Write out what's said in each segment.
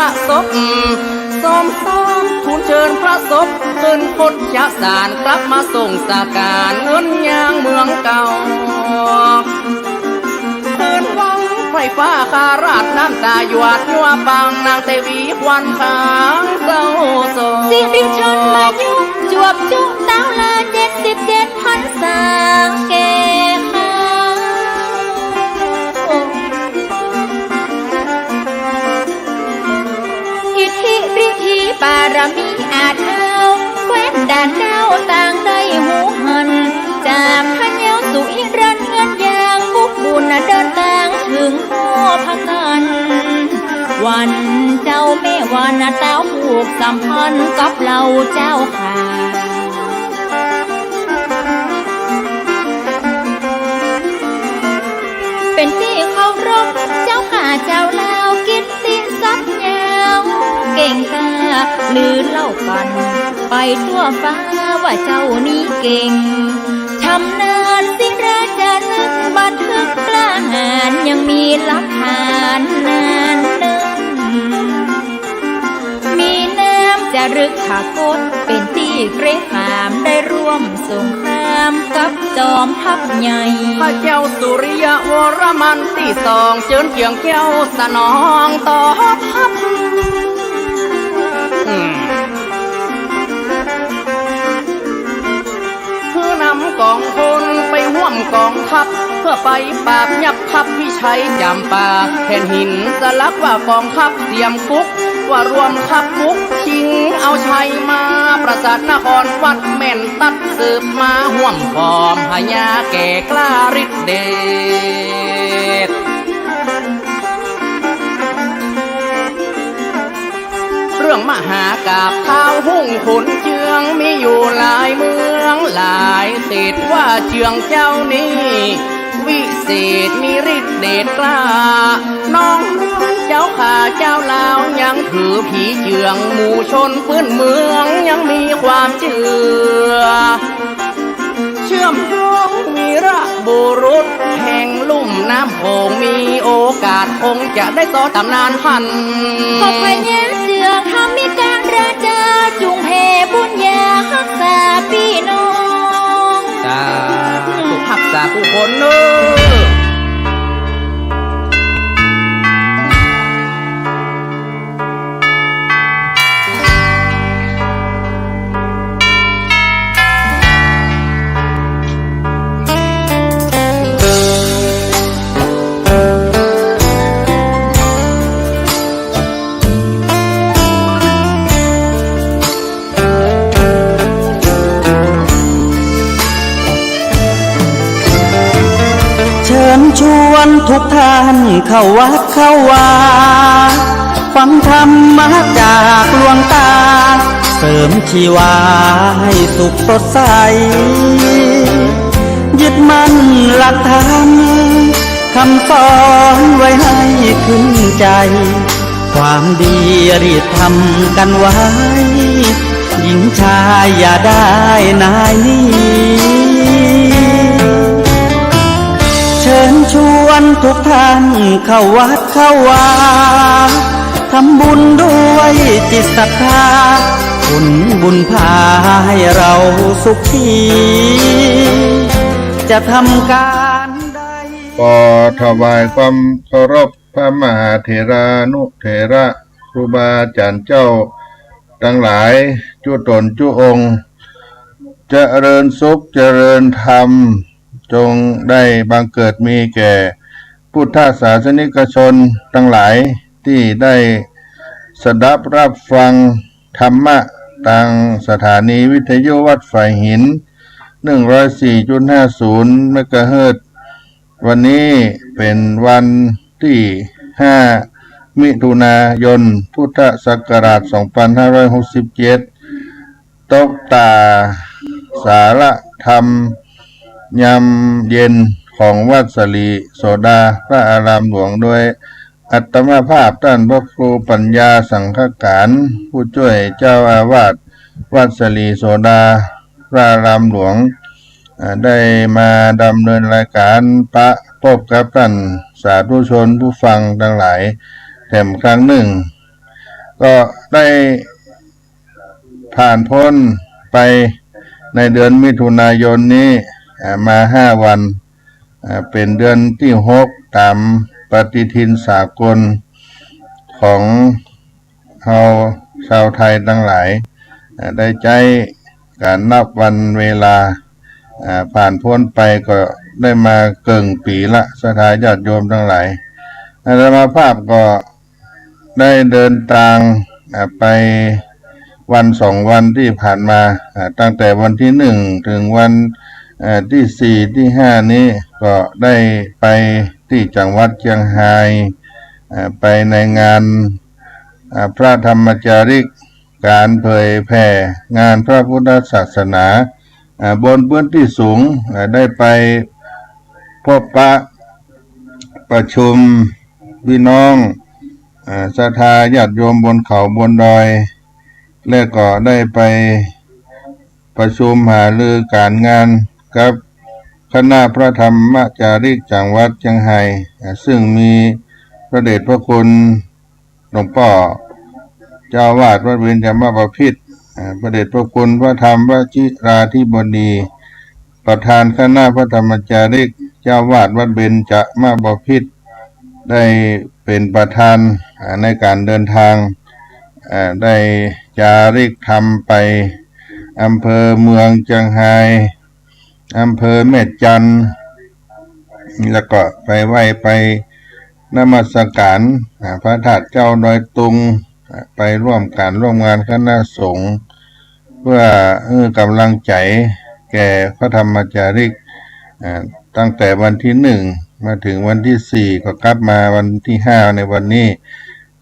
ระศพซ้อมทูลเชิญพระศพขึ้นพจยสารกลับมาส่งสาการเงินยางเมืองเก่าคืนวังไฟฟ้าคาราชน้ำตาหยดยัวปังนางเทวีควันขางเศร้าโศกสิริชนมายุจวบจุเต้าละ77 พรรษาแก่อิทธิฤทธิบารมีอาจเท้าแคว้นด่านดาวต่างได้หูหันจากพระเยาสุอิรันเงินยางบุกบุญเดินทางถึงพ่อพักกันวันเจ้าแม่วานเต้าผูกสัมพันธ์กับเราเจ้าค่ะเป็นที่เคารพเจ้าข่าเจ้าลาวกิตติศักดิ์ยาวเก่งกาลือเล่ากันไปทั่วฟ้าว่าเจ้านี้เก่งชำนาญศิราจารึกบันทึกกล้าหาญยังมีหลักฐานนานเนิ่นมีน้ำจารึกขากฏเป็นที่เกรงขามได้ร่วมสงครามกับจอมทัพใหญ่พระเจ้าสุริยวรมันที่สองเชิญเกียงแก้วสนองต่อทัพนำกองพลไปห่วมกองทัพเพื่อไปปราบยับทัพพิชัยจำปาแผ่นหินสลักว่ากองทัพเตรียมคุกว่ารวมทัพคุกชิงเอาชัยมาประสาทนครวัดแม่นตัดสืบมาห่วมพร้อมพญาแก่กล้าฤทธิเดชเรื่องมหากาพย์ข้าวหุ่งขุนเจืองมีอยู่หลายเมืองหลายเศษว่าเจืองเจ้านี้วิเศษมีฤทธิเดชกล้าน้องเจ้าข่าเจ้าลาวยังถือผีเจืองหมู่ชนพื้นเมืองยังมีความเชื่อเชื่อมโยงวีระบุรุษแห่งลุ่มน้ำโขงมีโอกาสคงจะได้ต่อตำนานพันขอบพญาเจืองทำมีการราชาจุงเพบุญญารักษาพี่น้องจ้าถูกรักษาผู้คนเนอะชวนทุกท่านเข้าวัดเข้าวาฟังธรรมะจากหลวงตาเสริมชีวาให้สุขสดใสยึดมั่นหลักธรรมคำสอนไว้ให้ขึ้นใจความดีรีบทำกันไว้หญิงชายอย่าได้นายนี้เชิญชวนทุกท่านเข้าวัดเข้าวาทำบุญด้วยจิตศรัทธาผลบุญพาให้เราสุขีจะทำการใดก็ถวายความเคารพพระมหาเถรานุเถระครูบาอาจารย์เจ้าทั้งหลายจุตนจุองค์เจริญสุขเจริญธรรมจงได้บังเกิดมีแก่พุทธศาสนิกชนทั้งหลายที่ได้สดับรับฟังธรรมะทางสถานีวิทยุวัดฝ่ายหิน 104.50 เมกะเฮิรตซ์วันนี้เป็นวันที่ 5 มิถุนายน พุทธศักราช 2567 ตกตาสาระธรรมยามเย็นของวัดสลีโสดาพระอารามหลวงโดยอัตมาภาพท่านพระครูปัญญาสังฆการผู้ช่วยเจ้าอาวาสวัดสลีโสดาพระอารามหลวงได้มาดำเนินรายการพบกับท่านสาธุชนผู้ฟังทั้งหลายแถมครั้งหนึ่ง ก็ได้ผ่านพ้นไปในเดือนมิถุนายนนี้มา5 วันเป็นเดือนที่6ตามปฏิทินสากลของเราชาวไทยทั้งหลายได้ใจการนับวันเวลาผ่านพ้นไปก็ได้มาเกินปีละสถานญาติโยมทั้งหลายอาตมาภาพก็ได้เดินทางไปวัน2 วันที่ผ่านมาตั้งแต่วันที่1ถึงวันที่4ที่5นี้ก็ได้ไปที่จังหวัดเชียงรายไปในงานพระธรรมจาริกการเผยแผ่งานพระพุทธศาสนาบนพื้นที่สูงได้ไปพบปะประชุมพี่น้องศรัทธาญาติโยมบนเขาบนดอยและก็ได้ไปประชุมหารือการงานกับคณะพระธรรมจาริกจังหวัดเชียงรายซึ่งมีพระเดชพระคุณหลวงพ่อเจ้าวาดวัดเบญจมบพิตรพระเดชพระคุณพระธรรมวชิราธิบดีประธานคณะพระธรรมจาริกเจ้าวาดวัดเบญจมบพิตรได้เป็นประธานในการเดินทางได้จาริกธรรมไปอำเภอเมืองเชียงรายอำเภอแม่จันทร์แล้วก็ไปไหว้ไปนมัสการพระธาตุเจ้าดอยตุงไปร่วมงานคณะสงฆ์เพื่อกำลังใจแก่พระธรรมจาริกตั้งแต่วันที่1มาถึงวันที่4ก็กลับมาวันที่5ในวันนี้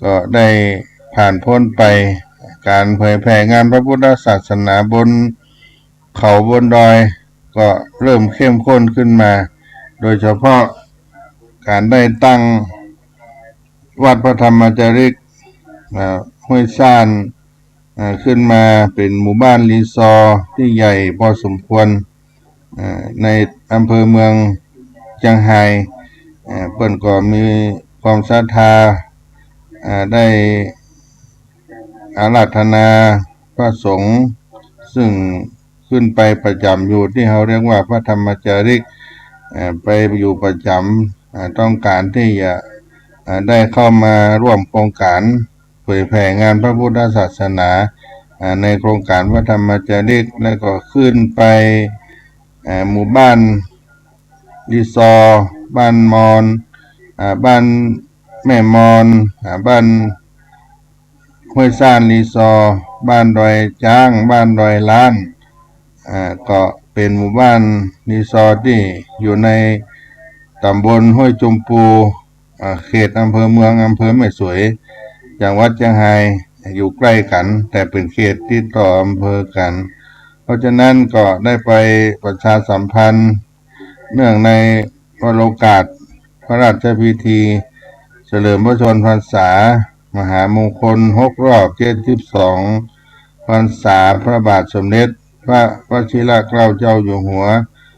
ก็ได้ผ่านพ้นไปการเผยแผ่งานพระพุทธศาสนาบนเขาบนดอยก็เริ่มเข้มข้นขึ้นมาโดยเฉพาะการได้ตั้งวัดพระธรรมจาริกห้วยซ่านขึ้นมาเป็นหมู่บ้านรีสอร์ที่ใหญ่พอสมควรในอำเภอเมืองเชียงรายเพิ่นก็มีความศรัทธาได้อาราธนาพระสงฆ์ซึ่งขึ้นไปประจำอยู่ที่เขาเรียกว่าพระธรรมจาริกไปอยู่ประจำต้องการที่จะได้เข้ามาร่วมโครงการเผยแผ่งานพระพุทธศาสนาในโครงการพระธรรมจาริกและก็ขึ้นไปหมู่บ้านรีซอร์บ้านมอนบ้านแม่มอนบ้านห้วยซ่านรีซอร์บ้านดอยจ้างบ้านดอยล้านก็เป็นหมู่บ้านรีสอร์ทที่อยู่ในตำบลห้วยจุมปูเขตอำเภอเมืองอำเภอแม่สวยจังหวัดเชียงรายอยู่ใกล้กันแต่เป็นเขตที่ต่ออำเภอกันเพราะฉะนั้นก็ได้ไปประชาสัมพันธ์เนื่องในวันโอกาสพระราชพิธีเฉลิมพระชนมพรรษามหามงคล6 รอบ72 พรรษาพระบาทสมเด็จพระวชิรเกล้าเจ้าอยู่หัว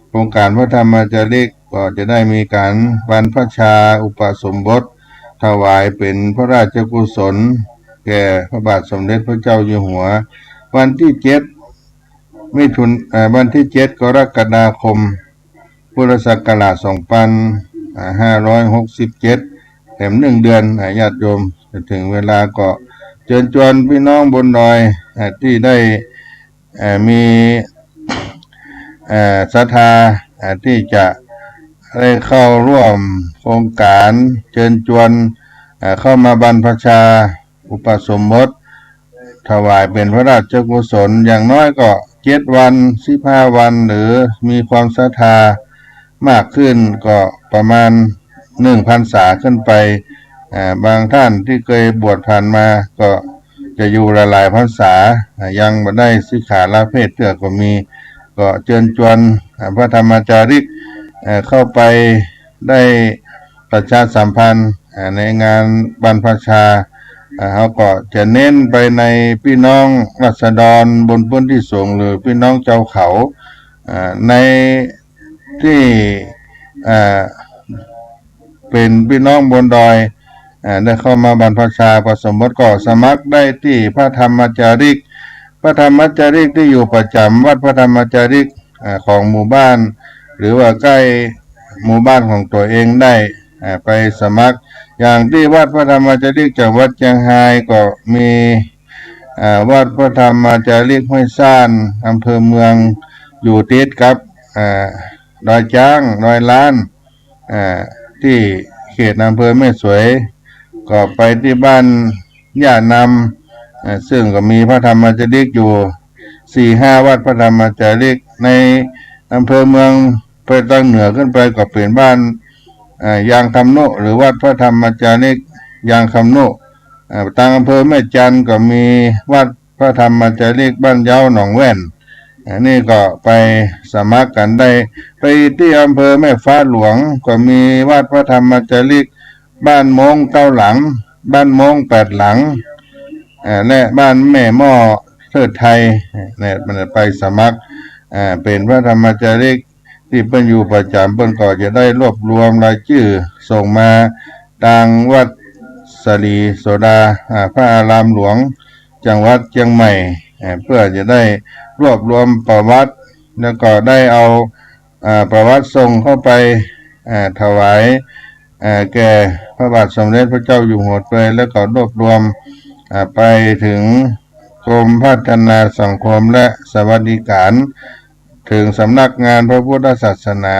โครงการพระธรรมจาริกก็จะได้มีการบรรพชาอุปสมบทถวายเป็นพระราชกุศลแก่พระบาทสมเด็จพระเจ้าอยู่หัววันที่7 กรกฎาคมพุทธศักราช2567เต็ม1 เดือนญาติโยมจะถึงเวลาก็เชิญชวนพี่น้องบนดอยที่ได้มีศรัทธาที่จะได้เข้าร่วมโครงการเชิญชวนเข้ามาบรรพชาอุปสมบทถวายเป็นพระราชกุศลอย่างน้อยก็7 วัน15 วันหรือมีความศรัทธามากขึ้นก็ประมาณ1 พรรษาขึ้นไปบางท่านที่เคยบวชผ่านมาก็จะอยู่หลายพรรษายังไม่ได้สิกขาลาเพศเถื่อก็มีก็เชิญชวนพระธรรมจาริกเข้าไปได้ประชาสัมพันธ์ในงานบรรพชาเขาก็จะเน้นไปในพี่น้องราษฎรบนพื้นที่สูงหรือพี่น้องเจ้าเขาในที่เป็นพี่น้องบนดอย ได้เข้ามาบรรพชาประสมบทก็สมัครได้ที่พระธรรมจาริกพระธรรมจาริกที่อยู่ประจำวัดพระธรรมจาริกของหมู่บ้านหรือว่าใกล้หมู่บ้านของตัวเองได้ไปสมัครอย่างที่วัดพระธรรมจาริกจากวัดเชียงไฮ้ก็มีวัดพระธรรมจาริกห้วยซ่านอำเภอเมืองอยู่ติดกับดอยจ้างดอยล้านที่เขตอำเภอแม่สวยก็ไปที่บ้านย่านำซึ่งก็มีพระธรรมจาริกอยู่4-5วัดพระธรรมจาริกในอำเภอเมืองไปทางเหนือขึ้นไปก็เป็นบ้านยางคำโนหรือวัดพระธรรมจาริกยางคำโนทางอำเภอแม่จันก็มีวัดพระธรรมจาริกบ้านเย้าหนองแว่นนี่ก็ไปสมัครกันได้ไปที่อำเภอแม่ฟ้าหลวงก็มีวัดพระธรรมจาริกบ้านมง9 หลังบ้านมง8 หลังและบ้านแม่หม้อเทิดไทยเนี่ยมันไปสมัครเป็นพระธรรมจาริกที่เป็นอยู่ประจำเพิ่นก็จะได้รวบรวมรายชื่อส่งมาทางวัดสลีโสดาพระอารามหลวงจังหวัดเชียงใหม่เพื่อจะได้รวบรวมประวัติแล้วก็ได้เอาประวัติส่งเข้าไปถวายแก่พระบาทสมเด็จพระเจ้าอยู่หัวเลยแล้วก็รวบรวมไปถึงกรมพัฒนาสังคมและสวัสดิการถึงสำนักงานพระพุทธศาสนา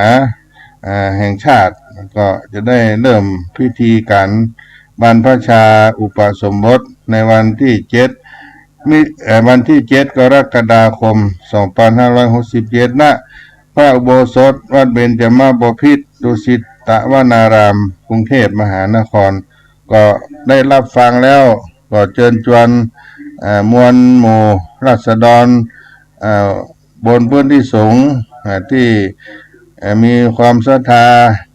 แห่งชาติก็จะได้เริ่มพิธีการบรรพชาอุปสมบทในวันที่วันที่7 กรกฎาคม 2567 ณ พระอุโบสถวัดเบญจมาบพิตรดุสิตวนารามกรุงเทพมหานครก็ได้รับฟังแล้วก็เชิญชวนมวลหมู่ราษฎรบนพื้นที่สูงที่มีความศรัทธา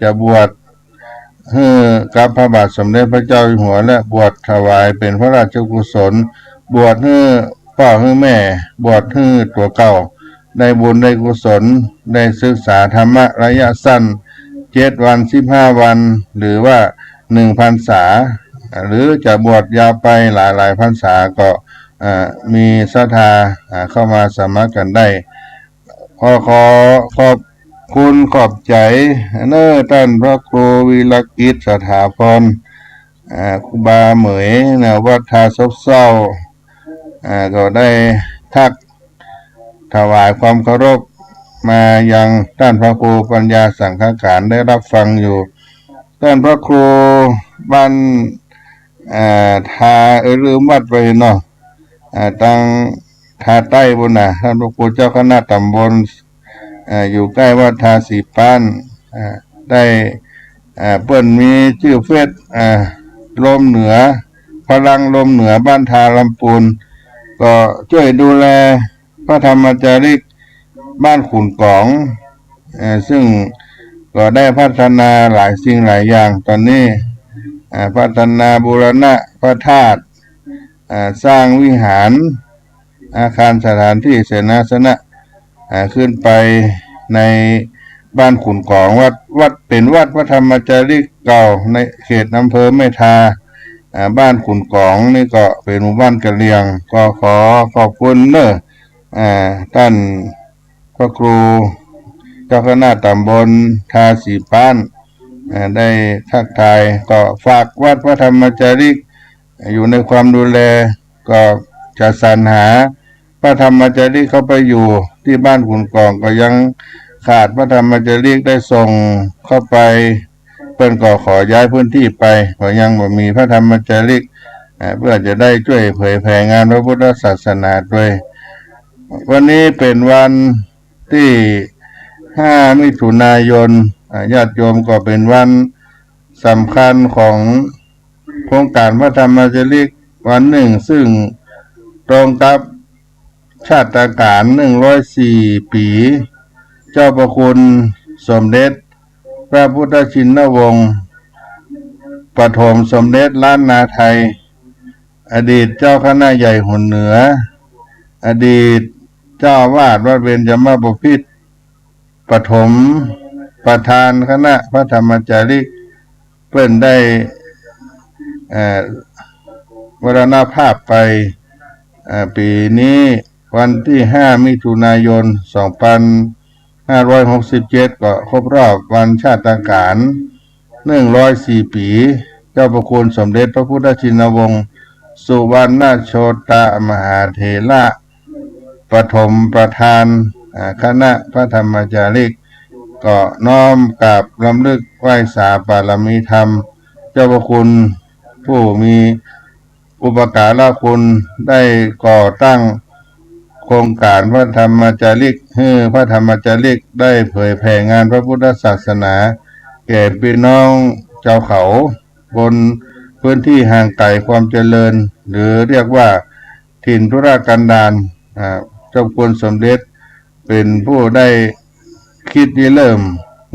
จะบวชให้กับพระบาทสมเด็จพระเจ้าอยู่หัวและบวชถวายเป็นพระราชกุศลบวชให้พ่อให้แม่บวชให้ตัวเก่าได้บุญได้กุศลได้ศึกษาธรรมะระยะสั้น7 วัน15 วันหรือว่า1 พรรษาหรือจะบวชยาวไปหลายพรรษาก็มีศรัทธาเข้ามาสมัครกันได้ขอบคุณขอบใจท่านพระครูวิรกิจสถาพรครูบาเหมยวัดทาซบเศร้าก็ได้ทักถวายความเคารพมายังท่านพระครูปัญญาสังฆการได้รับฟังอยู่ท่านพระครูบ้านทาลืมวัดไปเนาะตั้งทาใต้บนท่านพระครูเจ้าคณะตำบลอยู่ใกล้วัดทาสีป้านได้เปิ้นมีชื่อเฟซลมเหนือพลังลมเหนือบ้านทาลำปูนก็ช่วยดูแลพระธรรมจาริกบ้านขุนกองซึ่งก็ได้พัฒนาหลายสิ่งหลายอย่างตอนนี้พัฒนาบูรณะพระธาตุสร้างวิหารอาคารสถานที่เสนาสนะขึ้นไปในบ้านขุนกองวัดเป็นวัดพระธรรมจาริกเก่าในเขตอำเภอแม่ทาบ้านขุนกองนี่ก็เป็นหมู่บ้านกะเหรี่ยงก็ขอขอบคุณท่านพระครูเจ้าคณะตำบลทาสีป้านได้ทักทายก็ฝากวัดพระธรรมจาริกอยู่ในความดูแลก็จะสรรหาพระธรรมจาริกเข้าไปอยู่ที่บ้านขุนกองก็ยังขาดพระธรรมจาริกได้ส่งเข้าไปเพิ่นก็ขอย้ายพื้นที่ไปก็ยังบ่มีพระธรรมจาริกเพื่อจะได้ช่วยเผยแผ่งานพระพุทธศาสนาด้วยวันนี้เป็นวันที่5 มิถุนายนญาติโยมก็เป็นวันสำคัญของโครงการพระธรรมจาริกวันหนึ่งซึ่งตรงกับชาติการ104 ปีเจ้าประคุณสมเด็จพระพุทธชินวงศ์ปฐมสมเด็จล้านนาไทยอดีตเจ้าคณะใหญ่หัวเหนืออดีตเจ้าวาดวัดเบญจมาบพิตรปฐมประธานคณะพระธรรมจาริกเพิ่นได้ มรณภาพไปปีนี้วันที่5 มิถุนายน 2567ก็ครบรอบวันชาติการ104 ปีเจ้าประคุณสมเด็จพระพุทธชินวงศ์สุวรรณโชตมหาเถระปฐมประธานคณะพระธรรมจาริกก็น้อมกราบรำลึกไหว้สาบารมีธรรมเจ้าประคุณผู้มีอุปการะคุณได้ก่อตั้งโครงการพระธรรมจาริกให้พระธรรมจาริกได้เผยแผ่งานพระพุทธศาสนาแก่พี่น้องเจ้าเขาบนพื้นที่ห่างไกลความเจริญหรือเรียกว่าถิ่นธุรกันดารเจ้าคุณสมเด็จเป็นผู้ได้คิดเริ่ม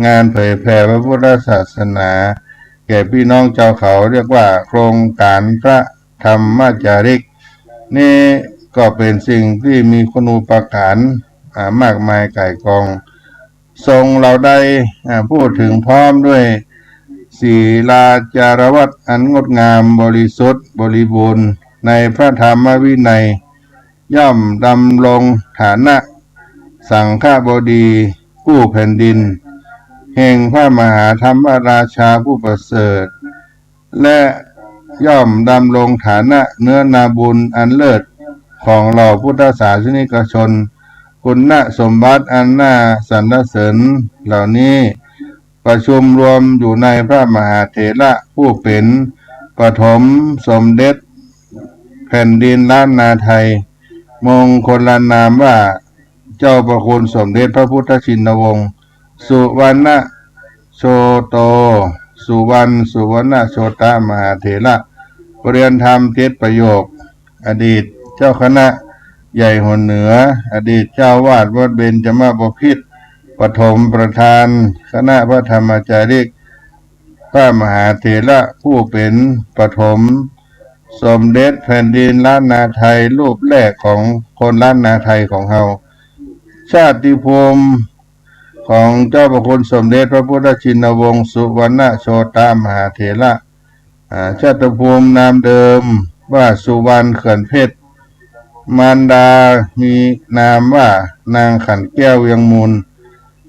งานเผยแผ่พระพุทธศาสนาแก่พี่น้องเจ้าเขาเรียกว่าโครงการพระธรรมจาริกนี่ก็เป็นสิ่งที่มีคุณูปการมากมายก่ายกองทรงเราได้พูดถึงพร้อมด้วยศีลาจารวัตรอันงดงามบริสุทธิ์บริบูรณ์ในพระธรรมวินัยย่อมดำรงฐานะสังฆบดีผู้แผ่นดินแห่งพระมหาธรรมราชาผู้ประเสริฐและย่อมดำรงฐานะเนื้อนาบุญอันเลิศของเหล่าพุทธศาสนิกชนคุณสมบัติอันน่าสรรเสริญเหล่านี้ประชุมรวมอยู่ในพระมหาเถระผู้เป็นปฐมสมเด็จแผ่นดินล้านนาไทยมงคลนามว่าเจ้าประคุณสมเด็จพระพุทธชินวงศ์สุวรรณโชโตสุวรรณโชตมหาเถระปริยนธรรม7 ประโยคอดีตเจ้าคณะใหญ่หนเหนืออดีตเจ้าวาดวัดเบญจมาบพิตรปฐมประธานคณะพระธรรมจาริกพระมหาเถระผู้เป็นปฐมสมเด็จแผ่นดินล้านนาไทยรูปแรกของคนล้านนาไทยของเฮาชาติภูมิของเจ้าประคุณสมเด็จพระพุทธชินวงศ์สุวรรณโชตมหาเถระชาติภูมินามเดิมว่าสุวรรณเขื่อนเพชรมารดามีนามว่านางขันแก้วเวียงมูล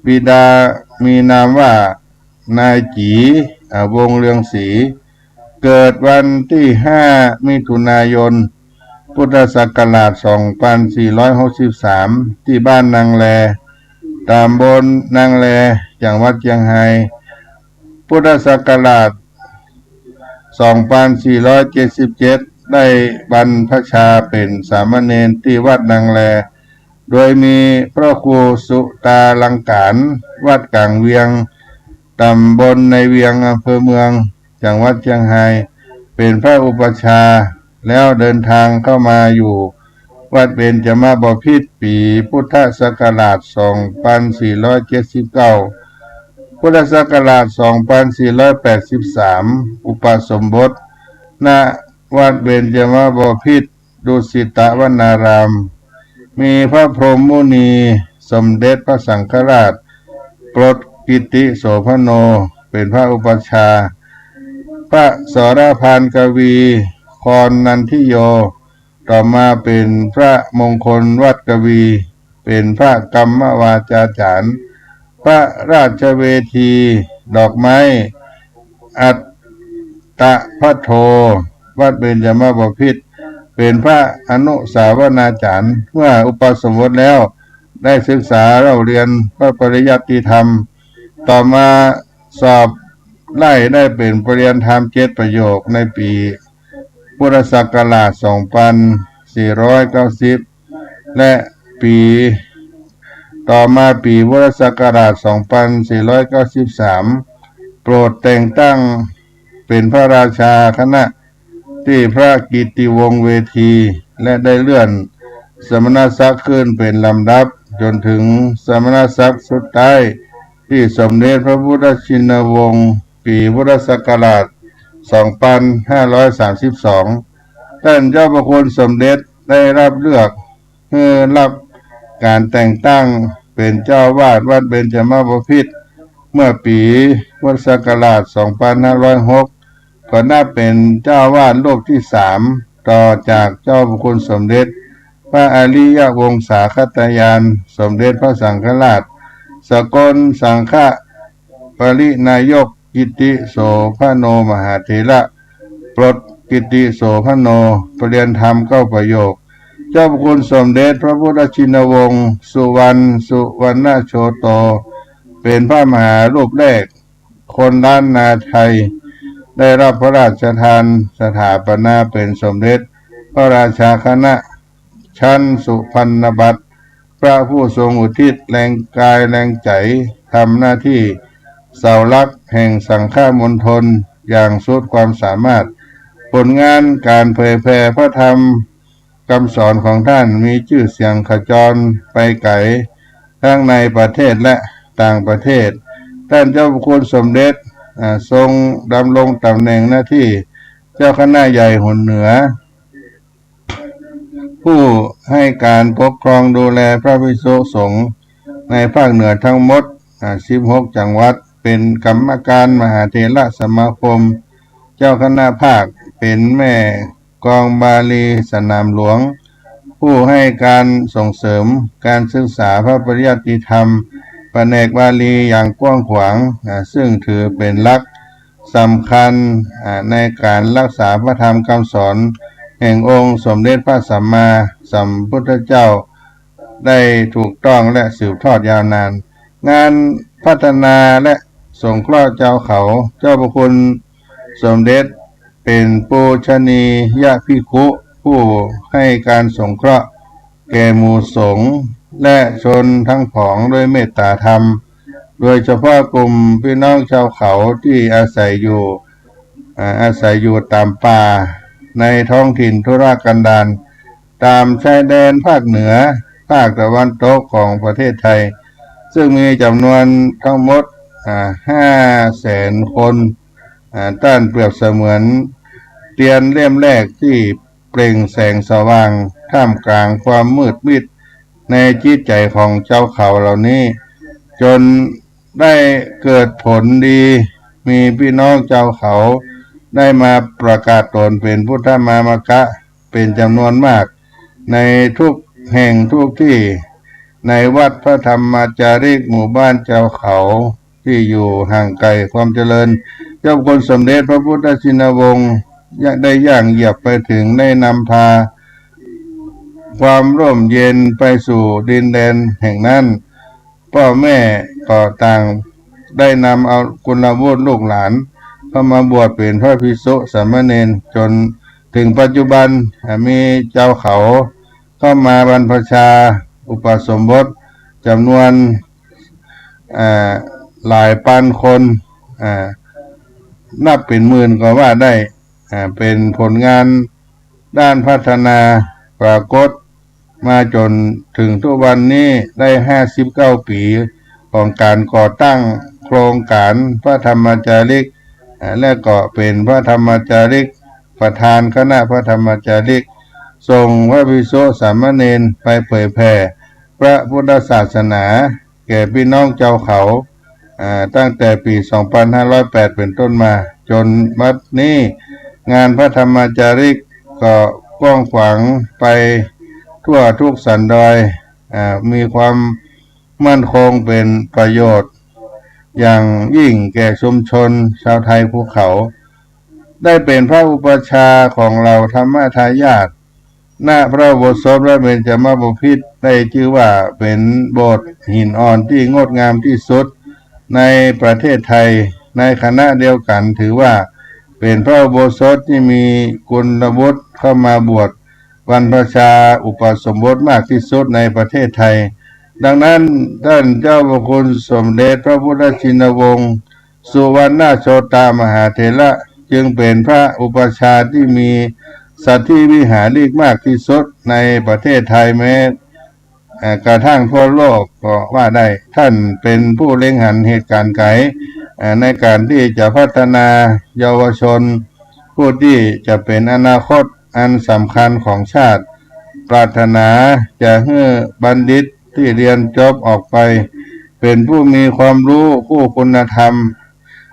บิดามีนามว่านายจีวงเรืองศรีเกิดวันที่5 มิถุนายน พุทธศักราช 2463 ที่บ้านนางแลตำบลนางแลจังหวัดเชียงรายพุทธศักราช 2477 ได้บรรพชาเป็นสามเณรที่วัดนางแลโดยมีพระครูสุตาลังการวัดกลางเวียงตำบลในเวียงอำเภอเมืองจังหวัดเชียงรายเป็นพระอุปัชฌาย์แล้วเดินทางเข้ามาอยู่วัดเบญจมาบพิตรปีพุทธศักราช 2479 พุทธศักราช 2483 อุปสมบทณวัดเบญจมาบพิตรดุสิตวนารามมีพระพรหมมุนีสมเด็จพระสังฆราชปลดกิติโสภโนเป็นพระอุปัชฌาย์พระสรพานกวีคอนนันทิโยต่อมาเป็นพระมงคลวัดกวีเป็นพระกรรมวาจาจารย์พระราชเวทีดอกไม้อัตตะพะโทวัดเบญจมาบพิตรเป็นพระอนุสาวนาจารย์เมื่ออุปสมบทแล้วได้ศึกษาเล่าเรียนพระปริยัติธรรมต่อมาสอบไล่ได้เป็นปริญญาธรรม7 ประโยคในปีพุทธศักราช 2490 และปีต่อมาปีพุทธศักราช 2493 โปรดแต่งตั้งเป็นพระราชาคณะที่พระกิตติวงศ์เวทีและได้เลื่อนสมณศักดิ์ขึ้นเป็นลำดับจนถึงสมณศักดิ์สุดท้ายที่สมเด็จพระพุทธชินวงศ์ปีพุทธศักราช 2532 ท่านเจ้าพระคุณสมเด็จได้รับเลือกให้รับการแต่งตั้งเป็นเจ้าวาดวัดเบญจมาบพิตรเมื่อปีพุทธศักราช 2506 ภ ก็นับเป็นเจ้าวาดรูปที่3ต่อจากเจ้าพระคุณสมเด็จพระอริยวงศาคตยานสมเด็จพระสังฆราชสกลสังฆปรินายกกิติโสภโนมหาเถระปลดกิติโสภโนปรริยนธรรม9 ประโยคเจ้าพระคุณสมเด็จพระพุทธชินวงศ์สุวรรณโชโตเป็นพระมหารูปแรกคนล้านนาไทยได้รับพระราชทานสถาปนาเป็นสมเด็จพระราชาคณะชั้นสุพรรณบัตรพระผู้ทรงอุทิศแรงกายแรงใจทำหน้าที่เสาหลักแห่งสังฆมณฑลอย่างสุดความสามารถผลงานการเผยแผ่พระธรรมคำสอนของท่านมีชื่อเสียงขจรไปไกลทั้งในประเทศและต่างประเทศท่านเจ้าพระคุณสมเด็จทรงดำรงตำแหน่งหน้าที่เจ้าคณะใหญ่หนเหนือผู้ให้การปกครองดูแลพระภิกษุสงฆ์ในภาคเหนือทั้งหมด16 จังหวัดเป็นกรรมการมหาเถรสมาคมเจ้าคณะภาคเป็นแม่กองบาลีสนามหลวงผู้ให้การส่งเสริมการศึกษาพระปริยัติธรรมแผนกบาลีอย่างกว้างขวางซึ่งถือเป็นหลักสำคัญในการรักษาพระธรรมคำสอนแห่งองค์สมเด็จพระสัมมาสัมพุทธเจ้าได้ถูกต้องและสืบทอดยาวนานงานพัฒนาและสงเคราะห์เจ้าเขาเจ้าพระคุณสมเด็จเป็นปูชนียภิกขุผู้ให้การสงเคราะห์แก่หมู่สงฆ์และชนทั้งผองด้วยเมตตาธรรมโดยเฉพาะกลุ่มพี่น้องชาวเขาที่อาศัยอยู่ตามป่าในท้องถิ่นทุรกันดารตามชายแดนภาคเหนือภาคตะวันตกของประเทศไทยซึ่งมีจำนวนทั้งหมด500,000 คนต้านเปรียบเสมือนเทียนเล่มแรกที่เปล่งแสงสว่างท่ามกลางความมืดมิดในจิตใจของเจ้าเขาเหล่านี้จนได้เกิดผลดีมีพี่น้องเจ้าเขาได้มาประกาศตนเป็นพุทธมามกะเป็นจำนวนมากในทุกแห่งทุกที่ในวัดพระธรรมจาริกหมู่บ้านเจ้าเขาที่อยู่ห่างไกลความเจริญเจ้าคุณสมเด็จพระพุทธชินวงศ์ได้ย่างเหยียบไปถึงได้นำพาความร่มเย็นไปสู่ดินแดนแห่งนั้นพ่อแม่ก็ต่างได้นำเอากุลวุฒิลูกหลานเข้ามาบวชเป็นพระภิกษุสามเณรจนถึงปัจจุบันมีเจ้าเขาเข้ามาบรรพชาอุปสมบทจำนวนหลายพันคนนับเป็นหมื่นก็ว่าได้เป็นผลงานด้านพัฒนาปรากฏมาจนถึงทุกวันนี้ได้59 ปีของการก่อตั้งโครงการพระธรรมจาริกและก็เป็นพระธรรมจาริกประธานคณะพระธรรมจาริกส่งพระภิกษุสามเณรไปเผยแผ่พระพุทธศาสนาแก่พี่น้องเจ้าเขาตั้งแต่ปี2508เป็นต้นมาจนบัดนี้งานพระธรรมจาริกก็กว้างขวางไปทั่วทุกสันดอยมีความมั่นคงเป็นประโยชน์อย่างยิ่งแก่ชุมชนชาวไทยภูเขาได้เป็นพระอุปชาของเราธรรมทายาทณพระอุโบสถและเบญจมบพิตรได้ชื่อว่าเป็นโบสถ์หินอ่อนที่งดงามที่สุดในประเทศไทยในคณะเดียวกันถือว่าเป็นพระอุโบสถที่มีกุลวุฒิเข้ามาบวชบรรพชาอุปสมบทมากที่สุดในประเทศไทยดังนั้นท่านเจ้าพระคุณสมเด็จพระพุทธชินวงศ์สุวรรณโชตามหาเถระจึงเป็นพระอุปชาที่มีสัตธิวิหาริกมากที่สุดในประเทศไทยแม้กระทั่งทั่วโลกก็ว่าได้ท่านเป็นผู้เล็งหันเหตุการณ์ไกลในการที่จะพัฒนาเยาวชนผู้ที่จะเป็นอนาคตอันสำคัญของชาติปรารถนาจะให้บัณฑิตที่เรียนจบออกไปเป็นผู้มีความรู้ผู้คุณธรรม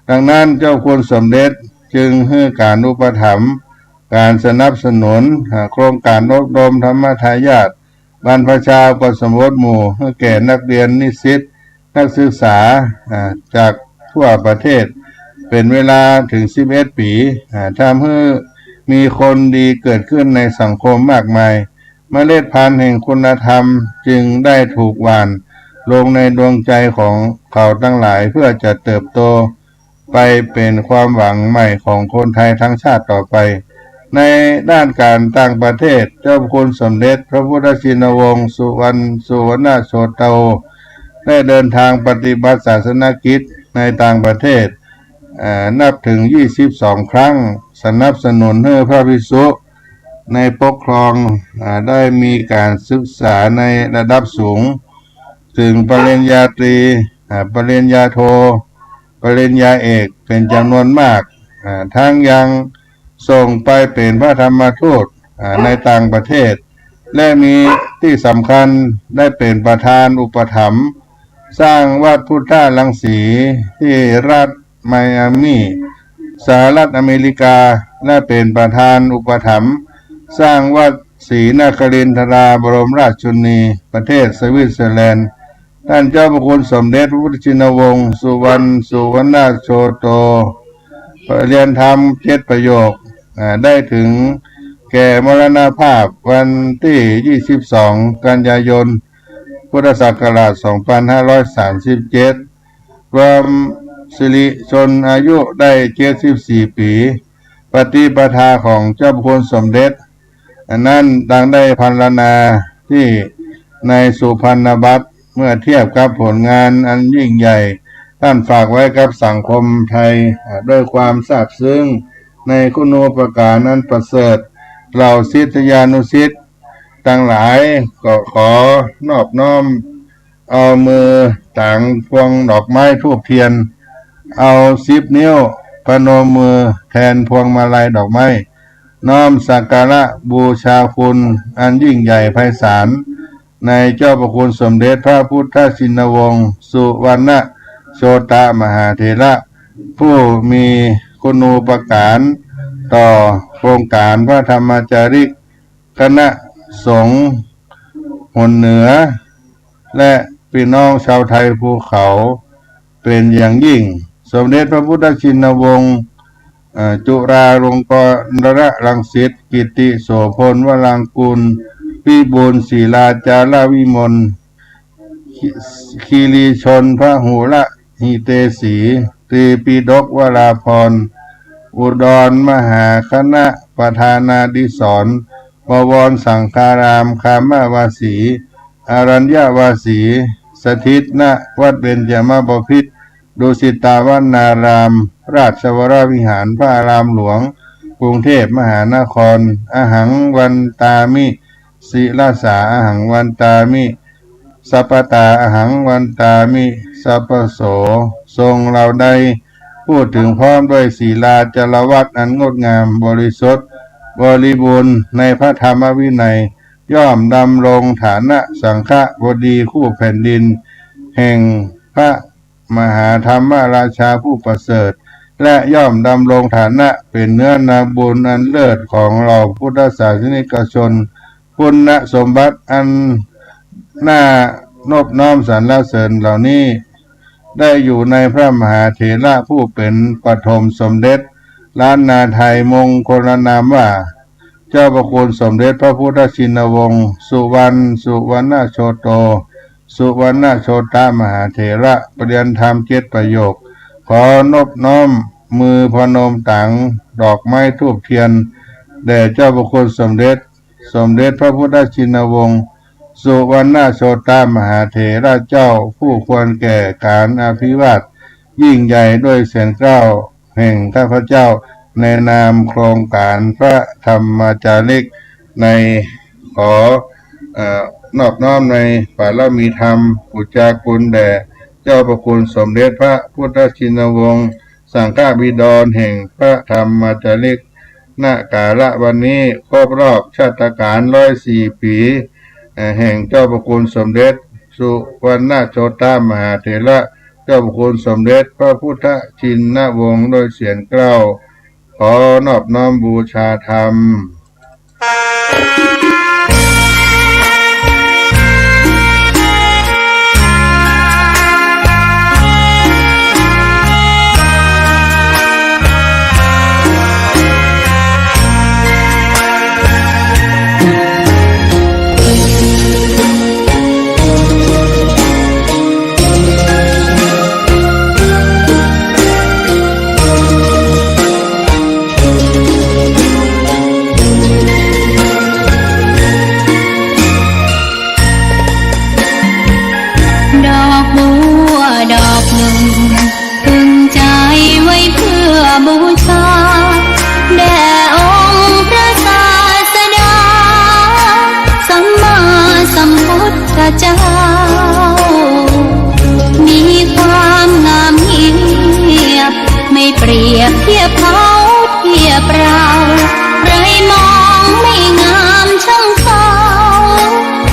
ดังนั้นเจ้าคุณสมเด็จ จึงให้การอุปถัมภ์การสนับสนุนโครงการอบรมธรรมทายาทบรรพชาอุปสมบทหมู่ให้แก่นักเรียนนิสิตนักศึกษาจากทั่วประเทศเป็นเวลาถึง11 ปีทำให้มีคนดีเกิดขึ้นในสังคมมากมายเมล็ดพันธุ์แห่งคุณธรรมจึงได้ถูกหว่านลงในดวงใจของเขาทั้งหลายเพื่อจะเติบโตไปเป็นความหวังใหม่ของคนไทยทั้งชาติต่อไปในด้านการต่างประเทศเจ้าพระคุณสมเด็จพระพุทธชินวงศ์สุวรรณโชตโตได้เดินทางปฏิบัติศาสนกิจในต่างประเทศนับถึง22 ครั้งสนับสนุนให้พระภิกษุในปกครองได้มีการศึกษาในระดับสูงถึงปริญญาตรีปริญญาโทปริญญาเอกเป็นจำนวนมากทั้งยังส่งไปเป็นพระธรรมทูตในต่างประเทศและมีที่สำคัญได้เป็นประธานอุปถัมภ์สร้างวัดพุทธรังสีที่รัฐไมอามีสหรัฐอเมริกาและเป็นประธานอุปถัมภ์สร้างวัดศรีนครินทราบรมราชชนนีประเทศสวิตเซอร์แลนด์ท่านเจ้าพระคุณสมเด็จพระพุทธชินวงศ์สุวรรณโชโตเรียนธรรม7 ประโยคได้ถึงแก่มรณภาพวันที่22 กันยายนพุทธศักราช 2537 รวมสิริชนอายุได้74 ปีปฏิปทาของเจ้าพระคุณสมเด็จนั้นดังได้พรรณนาที่ในสุพรรณบัตรเมื่อเทียบกับผลงานอันยิ่งใหญ่ท่านฝากไว้กับสังคมไทยด้วยความซาบซึ้งในคุณูปการนั้นประเสริฐเหล่าศิษยานุศิษย์ทั้งหลายก็ขอนอบน้อมเอามือต่างพวงดอกไม้ธูปเทียนเอา10 นิ้วพนมมือแทนพวงมาลัยดอกไม้น้อมสักการะบูชาคุณอันยิ่งใหญ่ไพศาลในเจ้าพระคุณสมเด็จพระพุทธชินวงศ์สุวรรณโชตมหาเถระผู้มีคุณูปการต่อโครงการพระธรรมจาริกคณะสงฆ์หนเหนือและพี่น้องชาวไทยภูเขาเป็นอย่างยิ่งสมเด็จพระพุทธชินวงศ์จุฬาลงกรณรังสิตกิติโสพลวรังกูลวิบูลย์ศิลาจาราวิมลคีรีชนพระหูละหิเตสีตรีปิฎกวราภรณ์อุดรมหาคณะประธานาธิศรบวรสังฆารามคามาวาสีอารัญญาวาสีสถิตณวัดเบญจมบพิตรดุสิตวนารามราชวรวิหารพระอารามหลวงกรุงเทพมหานครอหังวันตามิศิลาสาอหังวันตามิสัปปตาอหังวันตามิสัพพโสทรงเราใดพูดถึงพร้อมด้วยศีลาจารวัตอันงดงามบริสุทธิ์บริบูรณ์ในพระธรรมวินัยย่อมดำรงฐานะสังฆบดีคู่แผ่นดินแห่งพระมหาธรรมราชาผู้ประเสริฐและย่อมดำรงฐานะเป็นเนื้อนาบุญอันเลิศของเราพุทธศาสนิกชนคุณสมบัติอันน่านอบน้อมสรรเสริญเหล่านี้ได้อยู่ในพระมหาเถระผู้เป็นปฐมสมเด็จล้านนาไทยมงคลนามว่าเจ้าพระคุณสมเด็จพระพุทธชินวงศ์สุวรรณโชโตสุวรรณโชตมหาเถระปริยนธรรม7 ประโยคขอนอบน้อมมือพนมต่างดอกไม้ธูปเทียนแด่เจ้าพระคุณสมเด็จพระพุทธชินวงศ์สุวรรณโชตมหาเถระเจ้าผู้ควรแก่การอภิวาทยิ่งใหญ่ด้วยเสียงเกล้าแห่งข้าพเจ้าในนามโครงการพระธรรมจาริกในขอนอบน้อมในบารมีธรรมอุจาคุณแด่เจ้าพระคุณสมเด็จพระพุทธชินวงศ์สังฆบิดรแห่งพระธรรมจาริกณกาลวันนี้ครบรอบชาตการ104 ปีแห่งเจ้าพระคุณสมเด็จสุวรรณโชตมหาเถระเจ้าพระคุณสมเด็จพระพุทธชินวงศ์โดยเสียงเกล้า ขอนอบน้อมบูชาธรรมบูชาแด่องค์พระศาสดาสัมมาสัมพุทธเจ้ามีความงามเงียบไม่เปรียบเทียบเขาเทียบเราไรมองไม่งามช่างเขา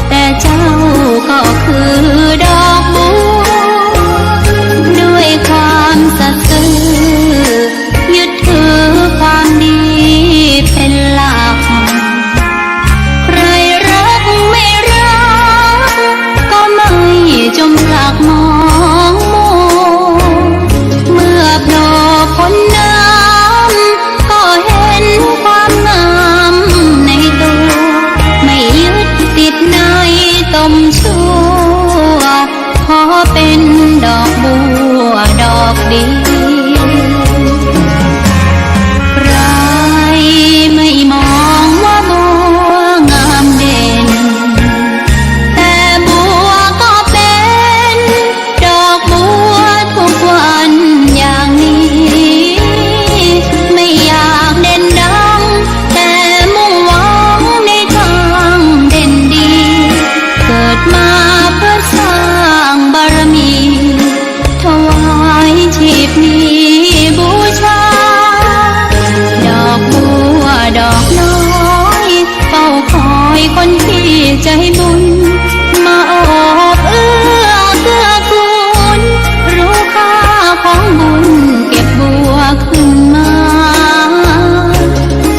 แต่เจ้าก็คือดอกบัวด้วยความสัตย์ซื่อยึดถือความดีเป็นหลักใครรักไม่รักก็ไม่จมปลักมองมัวเมื่อโผล่พ้นน้ำก็เห็นความงามในตัวไม่ยึดติดในตมชั่วขอเป็นดอกบัวดอกดีไม่มองว่าบัวงามเด่นแต่บัวก็เป็นดอกบัวทุกวันอย่างนี้ไม่อยากเด่นดังแต่มุ่งหวังในทางเด่นดีเกิดมาเพื่อสร้างบารมีถวายชีพนี้บูชาดอกน้อยเฝ้าคอยคนที่ใจบุญมาออบเอื้อเกื้อกูลรู้ค่าของบุญเก็บบัวขึ้นมา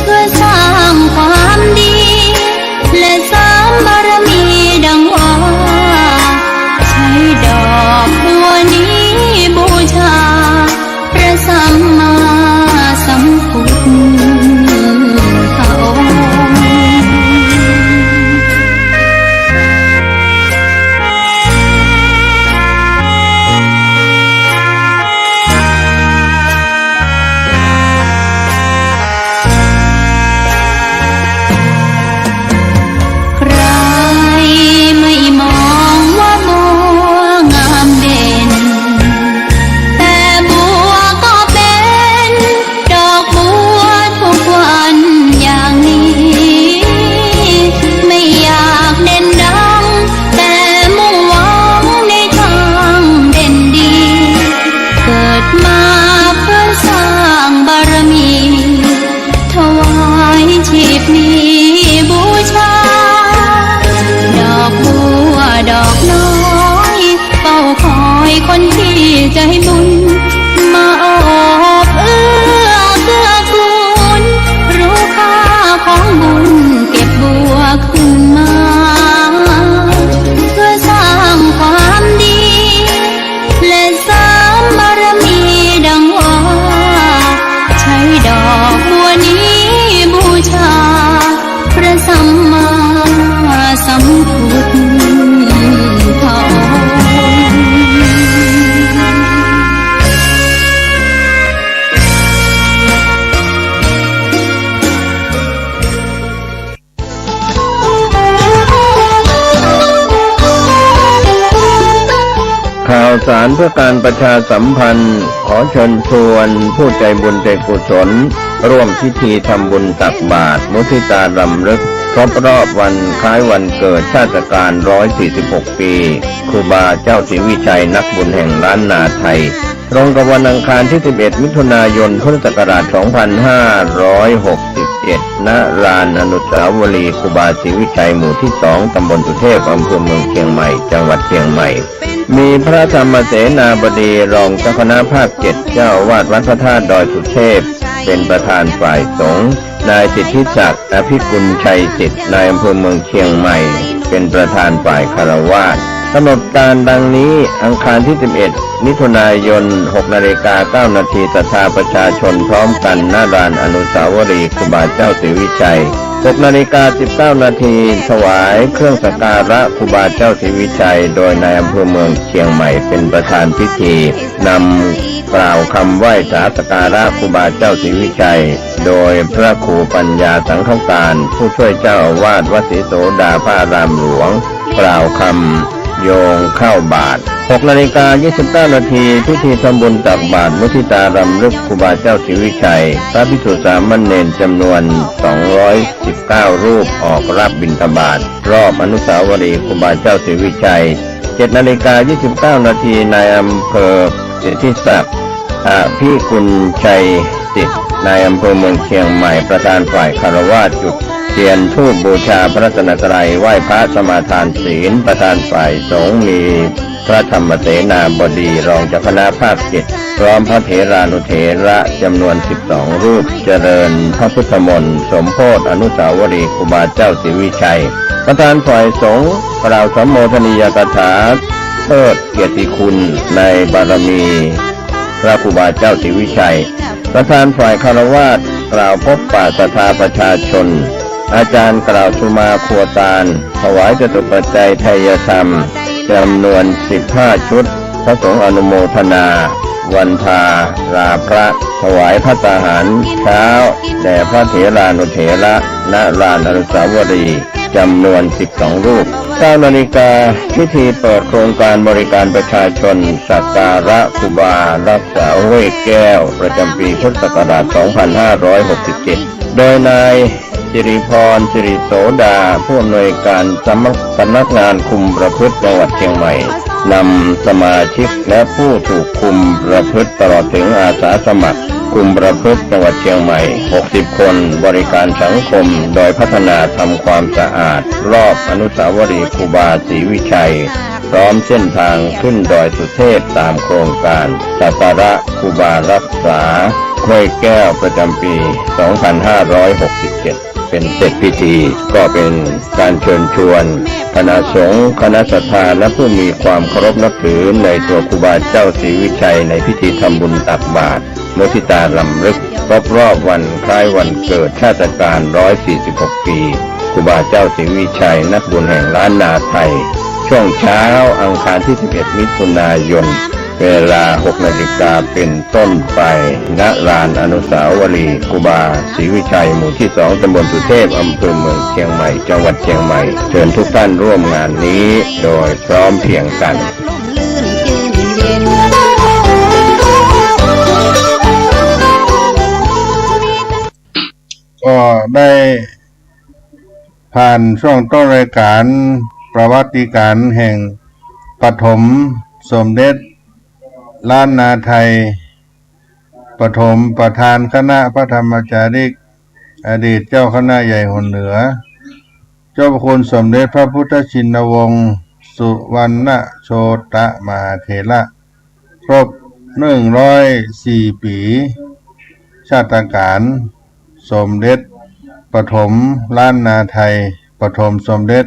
เพื่อสร้างความดีและสร้างบารมีดังว่าใช้ดอกบัวนี้บูชาพระสัมมาสัมพุทธคนที่ใจบุญมาออบเอื้อเกื้อกูลรู้ค่าของบุญเก็บบัวขึ้นมาเพื่อสร้างความดีและสร้างบารมีดังว่าใช้ดอกบัวนี้บูชาพระสัมมาสัมพุทธข่าวสารเพื่อการประชาสัมพันธ์ขอเชิญชวนผู้ใจบุญใจกุศลร่วมพิธีทำบุญตักบาตรมุทิตารำลึกครบรอบวันคล้ายวันเกิดชาติการ 146 ปีครูบาเจ้าศรีวิชัยนักบุญแห่งล้านนาไทย ตรงกับวันอังคารที่ 11 มิถุนายน พุทธศักราช 2567 ณ ลานอนุสาวรีย์ครูบาศรีวิชัยหมู่ที่ 2 ตำบลสุเทพ อำเภอเมืองเชียงใหม่ จังหวัดเชียงใหม่ มีพระธรรมเสนาบดีรองเจ้าคณะภาค 7 เจ้าอาวาสวัดพระธาตุดอยสุเทพ เป็นประธานฝ่ายสงฆ์ นายสิทธิศักดิ์ อภิกุลชัยสิทธิ์ นายอำเภอเมืองเชียงใหม่ เป็นประธานฝ่ายคฤหัสถ์กำหนดการดังนี้อังคารที่ 11 มิถุนายน 6:09 น.ศรัทธาประชาชนพร้อมกันหน้าลานอนุสาวรีย์ครูบาเจ้าศรีวิชัย 6:19 น.ถวายเครื่องสักการะครูบาเจ้าศรีวิชัยโดยนายอำเภอเมืองเชียงใหม่เป็นประธานพิธีนำกล่าวคำไหว้สาสักการะครูบาเจ้าศรีวิชัยโดยพระครูปัญญาสังฆการผู้ช่วยเจ้าอาวาสวัดศรีโสดาพระอารามหลวงกล่าวคำโยงเข้าบาท 6:29 น.พิธีทำบุญตักบาตรมุทิตารำลึกครูบาเจ้าศรีวิชัยพระภิกษุสามเณรจำนวน219รูปออกรับบิณฑบาตรอบอนุสาวรีย์ครูบาเจ้าศรีวิชัย 7:29 น.นายอำเภอสิทธิศักดิ์ อภิกุลชัยสิทธิ์ นายอำเภอเมืองเชียงใหม่ประธานฝ่ายคฤหัสถ์จุดเทียนธูปบูชาพระรัตนตรัยไหว้พระสมาทานศีลประธานฝ่ายสงฆ์มีพระธรรมเสนาบดีรองเจ้าคณะภาค 7พร้อมพระเถรานุเถระจำนวน12รูปเจริญพระพุทธมนต์สมโภชอนุสาวรีย์ครูบาเจ้าศรีวิชัยประธานฝ่ายสงฆ์กล่าวสัมโมทนียกถาเทิดเกียรติคุณในบารมีพระครูบาเจ้าศรีวิชัยประธานฝ่ายคฤหัสถ์กล่าวพบปะศรัทธาประชาชนอาจารย์กล่าวสุมาครัวตาลถวายจตุปัจจัยไทยธรรมจำนวน15ชุดพระสงฆ์อนุโมทนาวันพาลาพระถวายพระตาหารเช้าแด่พระเถรานุเถระณลานอนุสาวรีย์จำนวน12รูป 9 นาฬิกาพิธีเปิดโครงการบริการประชาชนสักการะครูบารักษาห้วยแก้วประจำปีพุทธศักราช 2567 โดยนายสิริพรสิริโสดาผู้อำนวยการสำนักงานคุมประพฤติจังหวัดเชียงใหม่นำสมาชิกและผู้ถูกคุมประพฤติตลอดถึงอาสาสมัครคุมประพฤติจังหวัดเชียงใหม่60คนบริการสังคมโดยพัฒนาทำความสะอาดรอบอนุสาวรีย์ครูบาศรีวิชัยพร้อมเส้นทางขึ้นดอยสุเทพตามโครงการสักการะครูบารักษาห้วยแก้วประจำปี 2567เป็นเสร็จพิธีก็เป็นการเชิญชวนคณะสงฆ์คณะศรัทธาและผู้มีความเคารพนับถือในตัวครูบาเจ้าศรีวิชัยในพิธีทำบุญตักบาตรมุทิตารำลึกครบรอบวันคล้ายวันเกิดชาติการ146ปีครูบาเจ้าศรีวิชัยนักบุญแห่งล้านนาไทยช่วงเช้าอังคารที่ 11 มิถุนายนเวลา 6 นาฬิกาเป็นต้นไปณลานอนุสาวรีย์ครูบาศรีวิชัยหมู่ที่ 2 ตำบลสุเทพอำเภอเมืองเชียงใหม่จังหวัดเชียงใหม่เชิญทุกท่านร่วมงานนี้โดยพร้อมเพรียงกันก็ได้ผ่านช่วงต้นรายการประวัติการแห่งปฐมสมเด็จล้านนาไทยปฐมประธานคณะพระธรรมจาริกอดีตเจ้าคณะใหญ่หนเหนือเจ้าพระคุณสมเด็จพระพุทธชินวงศ์สุวรรณโชตมหาเถระครบ104 ปีชาตการสมเด็จปฐมล้านนาไทยปฐมสมเด็จ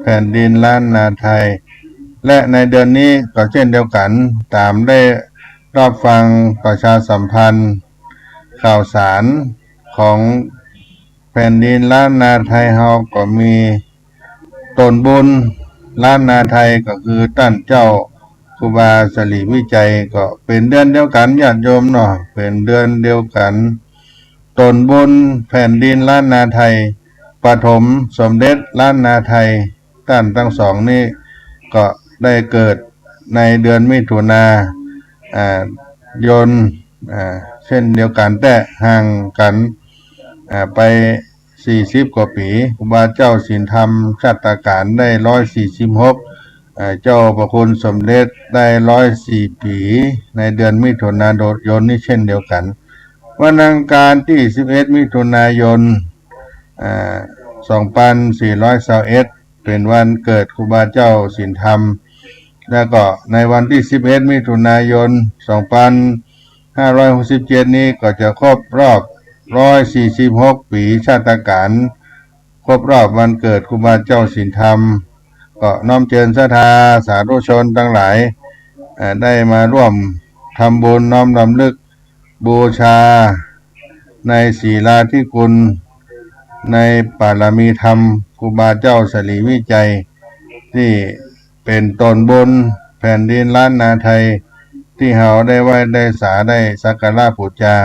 แผ่นดินล้านนาไทยและในเดือนนี้ก็เช่นเดียวกันตามได้รับฟังประชาสัมพันธ์ข่าวสารของแผ่นดินล้านนาไทยเฮาก็มีตนบุญล้านนาไทยก็คือท่านเจ้าครูบาศรีวิชัยก็เป็นเดือนเดียวกันญาติโยมเนาะเป็นเดือนเดียวกันตนบุญแผ่นดินล้านนาไทยปฐมสมเด็จล้านนาไทยท่านทั้งสองนี้ก็ได้เกิดในเดือนมิถุนายนเช่นเดียวกันแต่ห่างกันไป40 กว่าปีครูบาเจ้าศีลธรรมชาตการได้146 เจ้าประคุณสมเด็จได้104 ปีในเดือนมิถุนายนนี้เช่นเดียวกันวันอังคารที่11 มิถุนายน2421เป็นวันเกิดครูบาเจ้าศีลธรรมแล้วก็ในวันที่11 มิถุนายน2567นี้ก็จะครบรอบ146 ปีชาตการครบรอบวันเกิดครูบาเจ้าศีลธรรมก็น้อมเชิญศรัทธาสาธุชนทั้งหลายได้มาร่วมทำบุญน้อมรำลึกบูชาในศีลาธิคุณในปารมีธรรมครูบาเจ้าสลีวิจัยที่เป็นตนบนแผ่นดินล้านนาไทยที่เฮาได้ไหว้ได้สาได้สักการะบูชา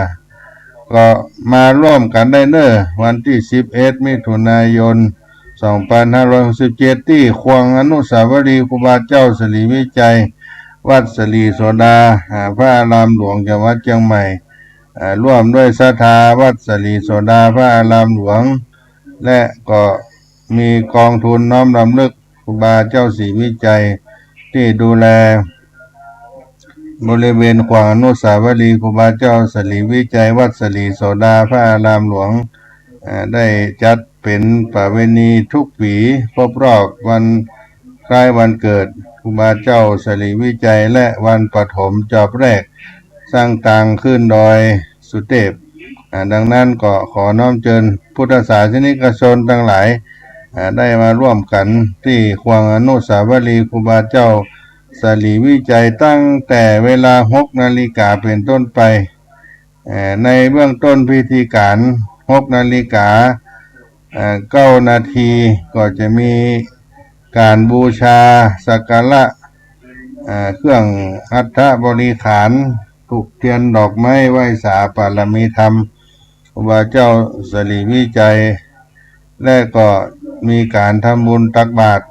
ก็มาร่วมกันได้เน้อวันที่11 มิถุนายน2567ที่ควงอนุสาวรีย์ครูบาเจ้าสลีวิจัยวัดสลีโสดาพระอารามหลวงจังหวัดเชียงใหม่ร่วมด้วยศรัทธาวัดสลีโสดาพระอารามหลวงและก็มีกองทุนน้อมรำลึกครูบาเจ้าศรีวิจัยที่ดูแลบริเวณขวางอนุสาวรีย์ครูบาเจ้าสลีวิจัยวัดสลีโสดาพระอารามหลวงได้จัดเป็นประเพณีทุกปีครบรอบวันคล้ายวันเกิดครูบาเจ้าสลีวิจัยและวันปฐมจอบแรกสร้างต่างขึ้นดอยสุเทพดังนั้นก็ขอน้อมเชิญพุทธศาสนิกชนทั้งหลายได้มาร่วมกันที่ควงอนุสาวรีย์ครูบาเจ้าสลีวิจัยตั้งแต่เวลา6 นาฬิกาเป็นต้นไปในเบื้องต้นพิธีการ6 นาฬิกา9 นาทีก็จะมีการบูชาสักการะเครื่องอัฐบริขารถูกเทียนดอกไม้ไหว้สาปารมีธรรมครูบาเจ้าสลีวิจัยและก็มีการทำบุญตักบาตร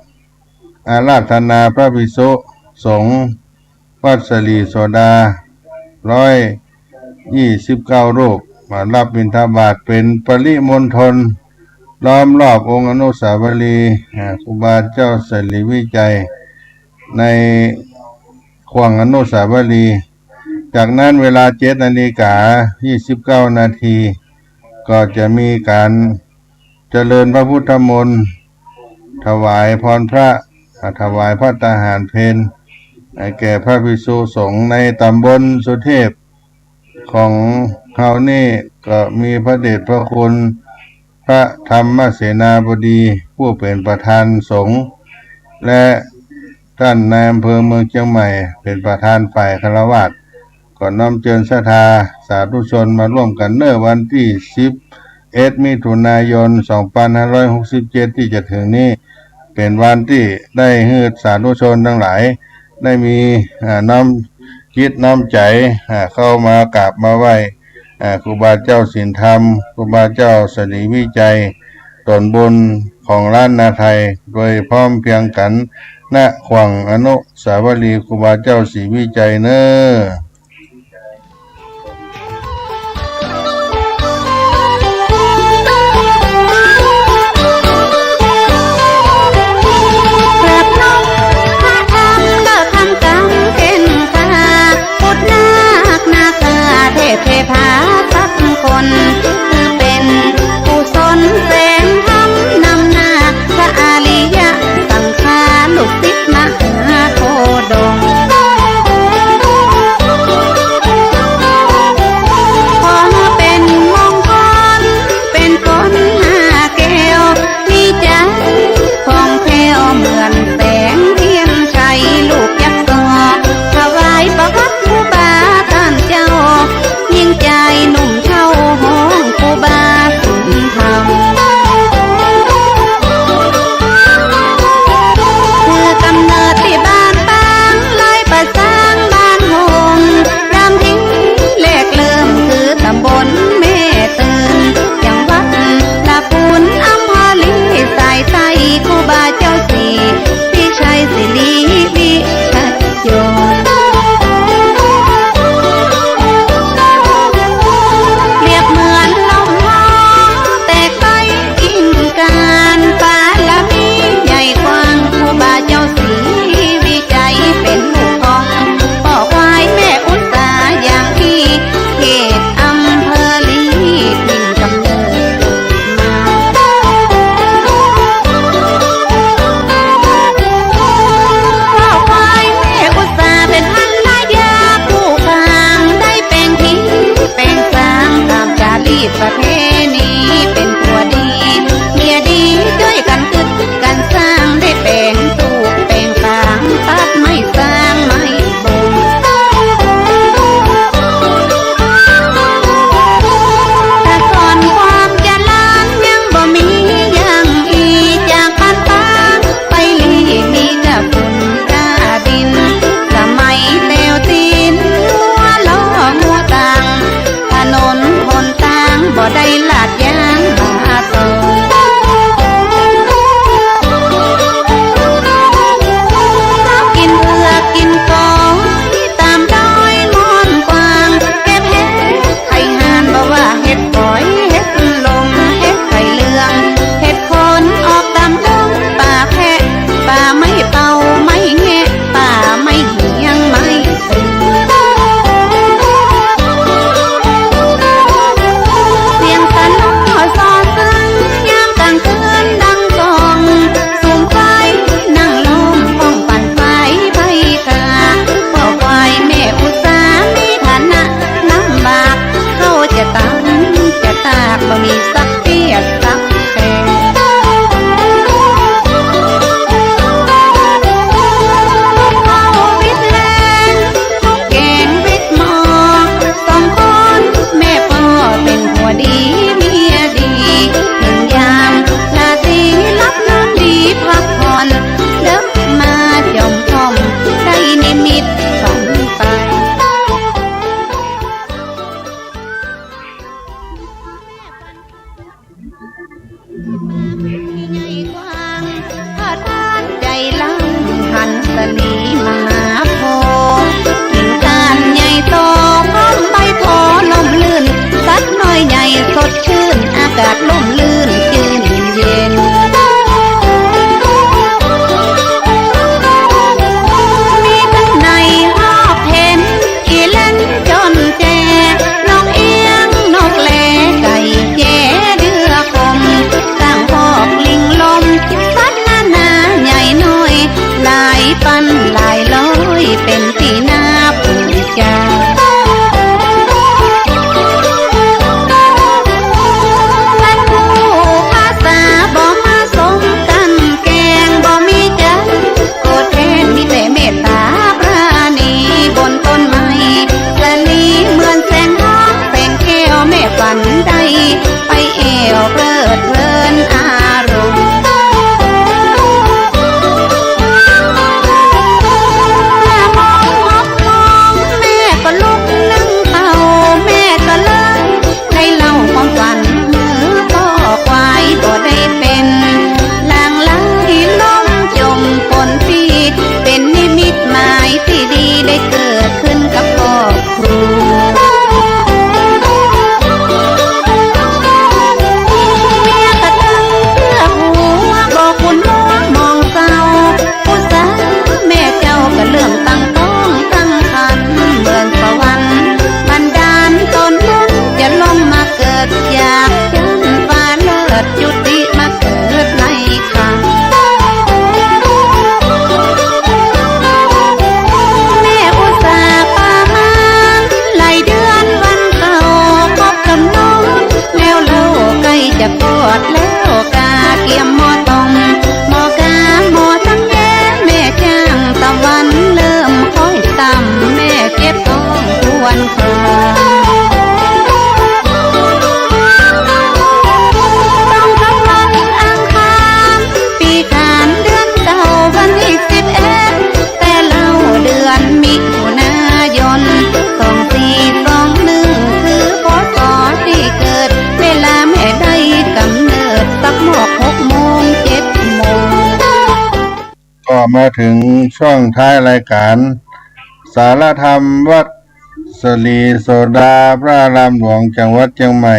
อาราธนาพระภิกษุสงฆ์วัดสลีโสดา129 รูปมารับบิณฑบาตเป็นปริมณฑลล้อมรอบองค์อนุสาวรีย์ครูบาเจ้าสลีวิจัยในควงอนุสาวรีย์จากนั้นเวลา7 นาฬิกา 29 นาทีก็จะมีการเจริญพระพุทธมนต์ถวายพรพระถวายพระตาหารเพลแก่พระภิกษุสงฆ์ในตำบลสุเทพของเฮานี่ก็มีพระเดชพระคุณพระธรรมเสนาบดีผู้เป็นประธานสงฆ์และท่านนายอำเภอเมืองเชียงใหม่เป็นประธานฝ่ายฆราวาสก็น้อมเชิญศรัทธาสาธุชนมาร่วมกันเมื่อวันที่11 มิถุนายน2567ที่จะถึงนี้เป็นวันที่ได้ให้สาธุชนทั้งหลายได้มีน้อมคิดน้อมใจเข้ามากราบมาไหว้ครูบาเจ้าศีลธรรมครูบาเจ้าสลีวิจัยตนบุญของล้านนาไทยโดยพร้อมเพียงกันณขวงอนุสาวรีย์ครูบาเจ้าศรีวิจัยเน้อเทพาสักคนคือเป็นผู้สนแสงธรรมนำหน้าพระอริยสังฆาลูกศิษย์มหาโพดง มาถึงช่วงท้ายรายการสารธรรมวัดสลีโสดาพระอารามหลวงจังหวัดเชียงใหม่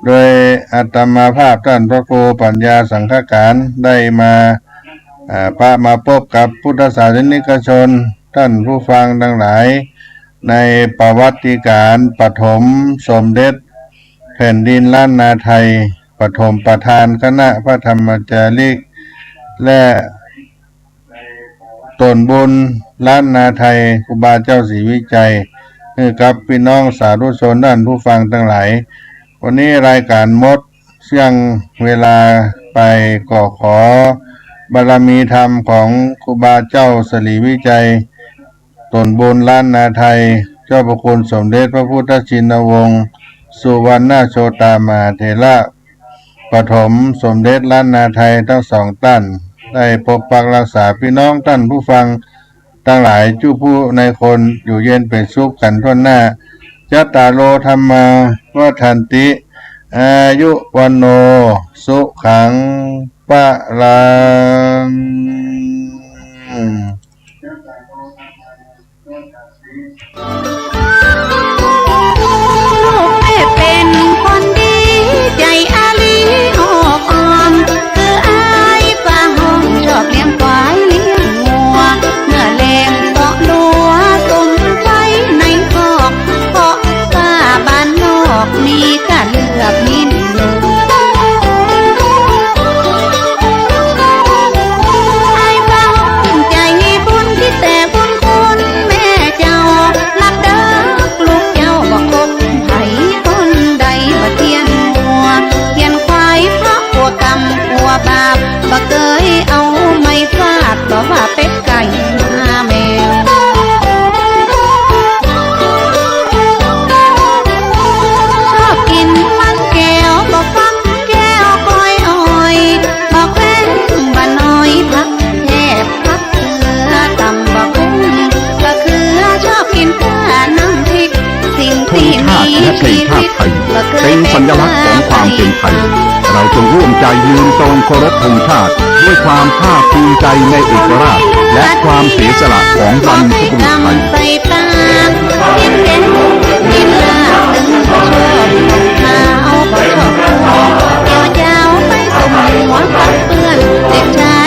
โดยอาตมาภาพท่านพระครูปัญญาสังฆการได้มามาพบกับพุทธศาสนิกชนท่านผู้ฟังทั้งหลายในประวัติการปฐมสมเด็จแผ่นดินล้านนาไทยปฐมประธานคณะพระธรรมจาริกและตนบุญล้านนาไทยครูบาเจ้าศรีวิจัยให้กับพี่น้องสาธุชนท่านผู้ฟังทั้งหลายวันนี้รายการหมดเสี่ยงเวลาไปก็ขอบารมีธรรมของครูบาเจ้าศรีวิจัยตนบุญล้านนาไทยเจ้าพระคุณสมเด็จพระพุทธชินวงศ์สุวรรณโชตามหาเถระปฐมสมเด็จล้านนาไทยทั้งสองท่านได้ปกปักรักษาพี่น้องท่านผู้ฟังทั้งหลายจู้ผู้ในคนอยู่เย็นเป็นสุขกันทั่วหน้ายัตตาโลธรรมาวัฏันติอายุวันโนสุขังปะลังลูกแม่เป็นคนดีใจอาลีออกอ่อนคืออายป้าห้องชอบเลี้ยงควายเลี้ยงงัวเมื่อแรงเกาะลัวตุ่มไฟในคอกเพราะป้าบ้านนอกมีการเลือกนิดหนึ่งอายป้าห้องใจบุญที่แต่บุญคุณแม่เจ้ารับเด้อลูกเจ้าบอกคบไผคนใดบ่เทียนหัวเทียนควายเพราะกลัวกรรมกลัวบาปบ่เคยเอาไม้ฟาดบ่ว่าเป็ดไก่มาแมวชอบกินมันแก้วบ่ฟักแก้วก้อยอ้อยบ่แคว้นบ่น้อยพักแทบพักเสือตำบ่คุ้งก็คือชอบกินข้าน้ำพริกสิ่ง ธง ที่ ชา มี ติและเพล ชี งชา วิ ติ ต ไทย บ่เค เป็ ย นสัญลักษณ์ของความเป็นไทย เราจงร่วมใจยืนตรงเคารพธงชาติด้วยความภาคภูมิใจในเอกราชและความเสียสละของบรรพบุรุษไทย ใส่ปากกินเด่นกินลาบตึงชอบข้าวก็ชอบหัวเจ้าไปสมหัวกับเพื่อนเด็กชา